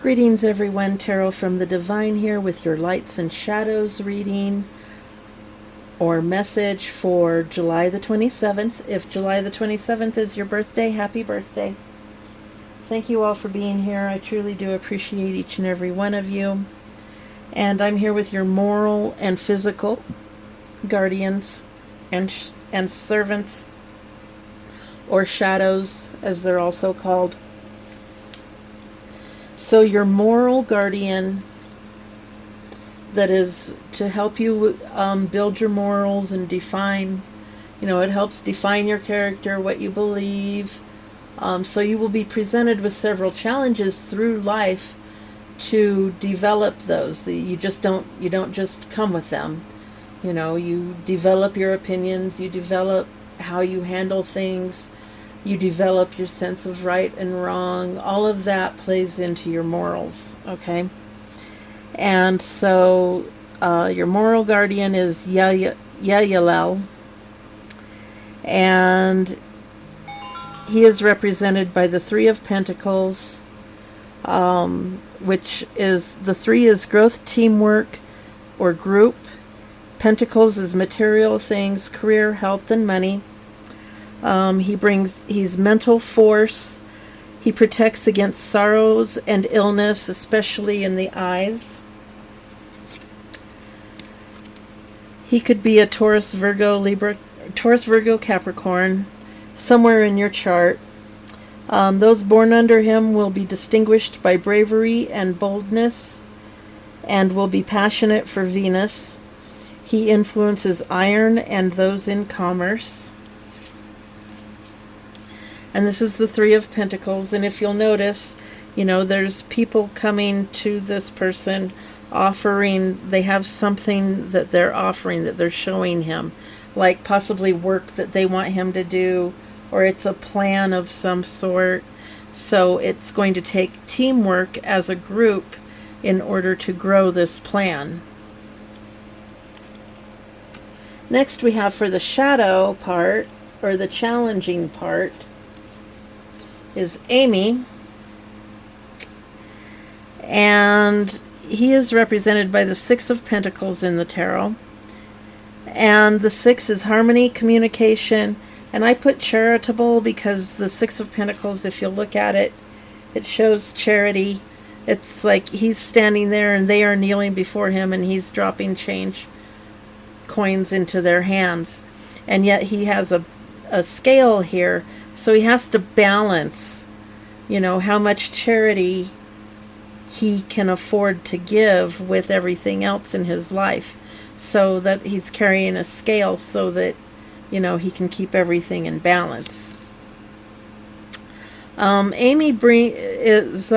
Greetings everyone, Tarot from the Divine here with your Lights and Shadows reading or message for July the 27th. If July the 27th is your birthday, happy birthday. Thank you all for being here. I truly do appreciate each and every one of you. And I'm here with your moral and physical guardians and servants, or shadows as they're also called. So your moral guardian, that is to help you build your morals and define, it helps define your character, what you believe. So you will be presented with several challenges through life to develop those. You don't just come with them. You develop your opinions, you develop how you handle things, you develop your sense of right and wrong. All of that plays into your morals, okay? And so your moral guardian is Yahyalel, and he is represented by the Three of Pentacles, which is, the three is growth, teamwork, or group. Pentacles is material things, career, health, and money. He's mental force. He protects against sorrows and illness, especially in the eyes. He could be a Taurus, Virgo, Libra, Taurus, Virgo, Capricorn, somewhere in your chart. Those born under him will be distinguished by bravery and boldness and will be passionate for Venus. He influences iron and those in commerce. And this is the Three of Pentacles. And if you'll notice, there's people coming to this person offering, they have something that they're offering, that they're showing him, like possibly work that they want him to do, or it's a plan of some sort. So it's going to take teamwork as a group in order to grow this plan. Next we have, for the shadow part, or the challenging part, is Amy. And he is represented by the Six of Pentacles in the tarot. And the six is harmony, communication, and I put charitable because the Six of Pentacles, if you look at it, it shows charity. It's like he's standing there and they are kneeling before him and he's dropping coins into their hands. And yet he has a scale here, so he has to balance, how much charity he can afford to give with everything else in his life, so that he's carrying a scale so that he can keep everything in balance. Amy is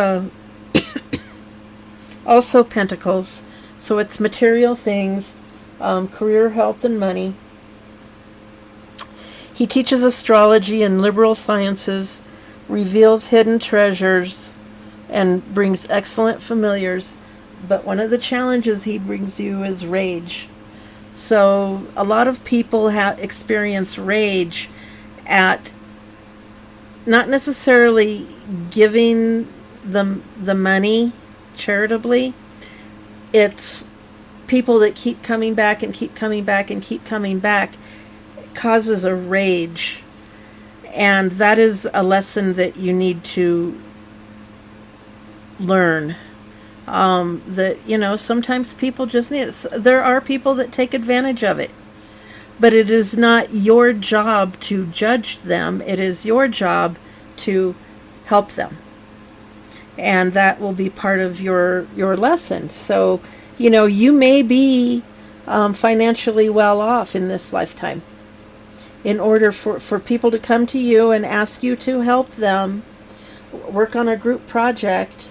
also Pentacles, so it's material things, career, health, and money. He teaches astrology and liberal sciences, reveals hidden treasures, and brings excellent familiars. But one of the challenges he brings you is rage. So a lot of people experience rage at not necessarily giving the money charitably. It's people that keep coming back and keep coming back and keep coming back. It causes a rage. And that is a lesson that you need to learn. That sometimes people just need it. There are people that take advantage of it, but it is not your job to judge them. It is your job to help them, and that will be part of your lesson. So you may be financially well off in this lifetime. In order for people to come to you and ask you to help them work on a group project,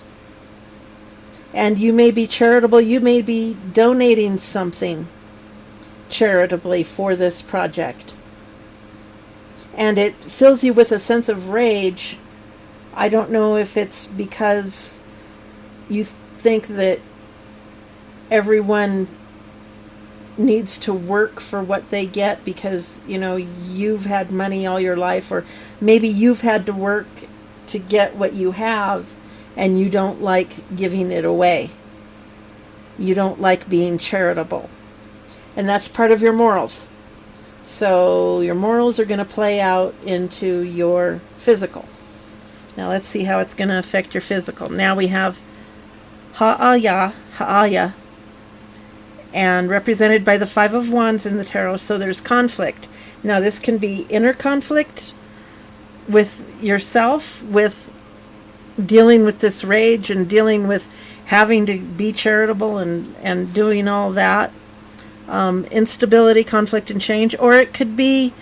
and you may be charitable, you may be donating something charitably for this project, and it fills you with a sense of rage. I don't know if it's because you think that everyone needs to work for what they get because you've had money all your life, or maybe you've had to work to get what you have, and you don't like giving it away. You don't like being charitable. And that's part of your morals. So your morals are going to play out into your physical. Now let's see how it's going to affect your physical. Now we have Ha'aya, and represented by the Five of Wands in the tarot. So there's conflict. Now this can be inner conflict with yourself, with dealing with this rage and dealing with having to be charitable and doing all that. Instability, conflict, and change. Or it could be,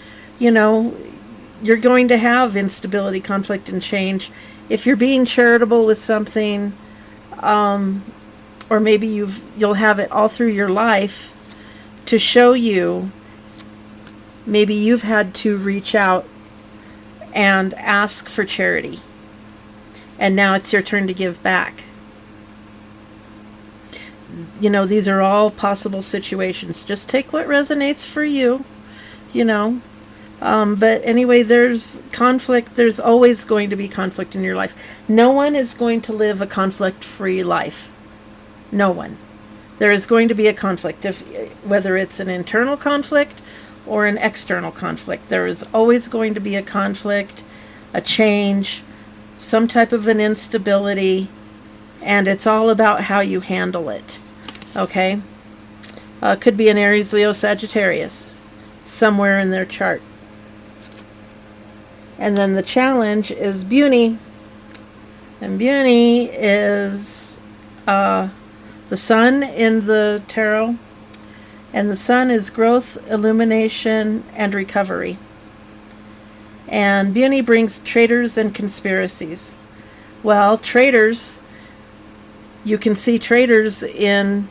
you're going to have instability, conflict, and change if you're being charitable with something, or maybe you'll have it all through your life to show you. Maybe you've had to reach out and ask for charity, and now it's your turn to give back. These are all possible situations. Just take what resonates for you, But anyway, there's conflict. There's always going to be conflict in your life. No one is going to live a conflict-free life. No one. There is going to be a conflict, whether it's an internal conflict or an external conflict. There is always going to be a conflict, a change, some type of an instability, and it's all about how you handle it. Okay? Could be an Aries, Leo, Sagittarius, somewhere in their chart. And then the challenge is Buni. And Buni is the sun in the tarot. And the sun is growth, illumination, and recovery. And Buni brings traitors and conspiracies. Well, traitors, you can see traitors in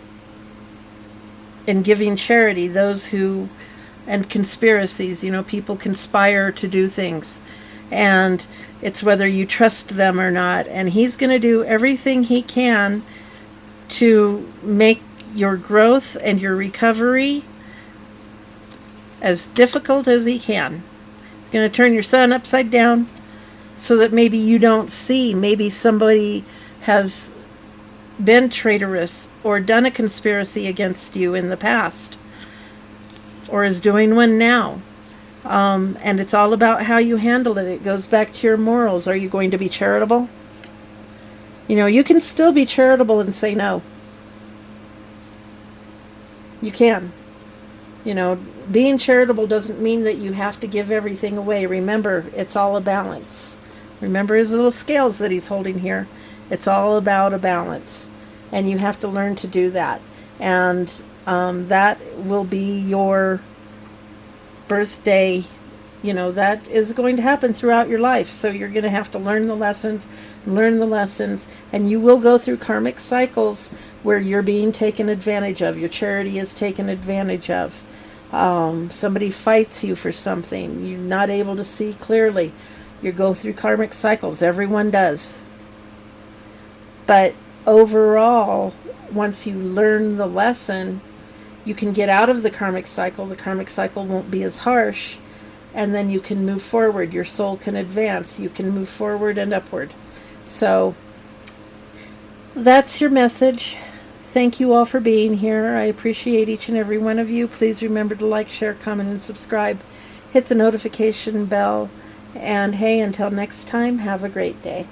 giving charity, and conspiracies, people conspire to do things, and it's whether you trust them or not, and he's going to do everything he can to make your growth and your recovery as difficult as he can. He's going to turn your sun upside down so that maybe you don't see, maybe somebody has been traitorous or done a conspiracy against you in the past, or is doing one now. And it's all about how you handle it. It goes back to your morals. Are you going to be charitable? You can still be charitable and say no. You can. Being charitable doesn't mean that you have to give everything away. Remember, it's all a balance. Remember his little scales that he's holding here. It's all about a balance, and you have to learn to do that. And that will be your birthday. That is going to happen throughout your life. So you're going to have to learn the lessons, and you will go through karmic cycles where you're being taken advantage of. Your charity is taken advantage of. Somebody fights you for something. You're not able to see clearly. You go through karmic cycles. Everyone does. But overall, once you learn the lesson, you can get out of the karmic cycle. The karmic cycle won't be as harsh, and then you can move forward. Your soul can advance. You can move forward and upward. So that's your message. Thank you all for being here. I appreciate each and every one of you. Please remember to like, share, comment, and subscribe. Hit the notification bell. And hey, until next time, have a great day.